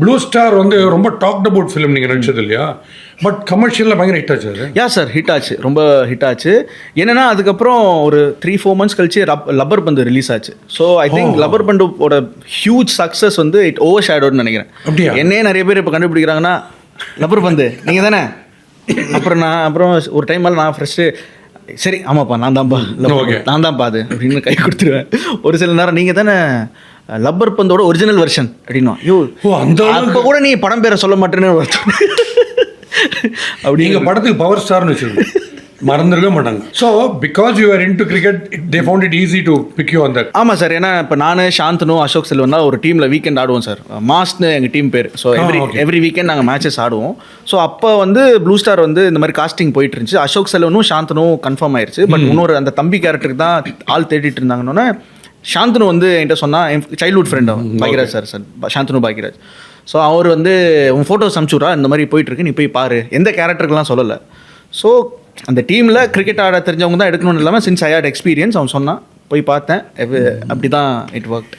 Blue star வந்து ரொம்ப talked about film நீங்கள் நினச்சது இல்லையா? பட் கமர்ஷியலில் பயங்கர ஹிட் ஆச்சு அது. யா சார், ஹிட் ஆச்சு, ரொம்ப ஹிட் ஆச்சு. என்னன்னா அதுக்கப்புறம் ஒரு 3-4 months கழிச்சு லப்பர் பந்து ரிலீஸ் ஆச்சு. ஸோ ஐ திங்க் லப்பர் பண்டோட ஹியூஜ் சக்ஸஸ் வந்து இட் ஓவர் ஷேடோன்னு நினைக்கிறேன். அப்படியா? என்னையே நிறைய பேர் இப்போ கண்டுபிடிக்கிறாங்கன்னா லப்பர் பந்து நீங்கள் தானே. அப்புறம் ஒரு டைம் மேலே நான் ஃபஸ்ட்டு சரி ஆமாப்பா நான் தான்ப்பா அது அப்படின்னு கை கொடுத்துருவேன். ஒரு சில நேரம் நீங்கள் தானே லப்பர் பந்தோட ஒரிஜினல் வெர்ஷன் அப்படின்னா, ஐயோ அப்போ கூட நீ படம் பேரை சொல்ல மாட்டேன்னு அப்படி எங்கள் படத்துக்கு பவர் ஸ்டார்னு வச்சுருக்கோம், மறந்துருக்க மாட்டாங்க. So because you are into cricket they found it easy to pick you on that. ஆமாம் சார், ஏன்னா இப்போ நான் சாந்தனு அசோக் செல்வன் ஒரு டீமில் வீக்கெண்ட் ஆடுவோம் சார். மாஸ்னு எங்கள் டீம் பேர். ஸோ எவ்ரி வீக்கெண்ட் நாங்கள் மேட்சஸ் ஆடுவோம். ஸோ அப்போ வந்து ப்ளூ ஸ்டார் வந்து இந்த மாதிரி காஸ்டிங் போயிட்டு இருந்துச்சு. அசோக் செல்வனும் சாந்தனும் கன்ஃபார்ம் ஆயிடுச்சு. பட் இன்னொரு அந்த தம்பி கேரக்டருக்கு தான் ஆள் தேடிட்டு இருந்தாங்கன்னொன்னே சாந்தனு வந்து என்கிட்ட சொன்னால், என் சைல்ட்ஹுட் ஃப்ரெண்ட் அவன் பாக்யராஜ் சார் சாந்தனு பாக்யராஜ். ஸோ அவர் வந்து உன் ஃபோட்டோஸ் அனுப்பிச்சுட்றா, இந்த மாதிரி போயிட்டுருக்கு, நீ போய் பாரு. எந்த கேரக்டருக்குலாம் சொல்லலை. ஸோ அந்த டீமில் கிரிக்கெட் ஆட தெரிஞ்சவங்க தான் எடுக்கணும்னு இல்லாமல் சின்ஸ் ஐ ஹேட் எக்ஸ்பீரியன்ஸ் அவன் சொன்னான், போய் பார்த்தேன். அப்படி தான் இட் ஒர்க்.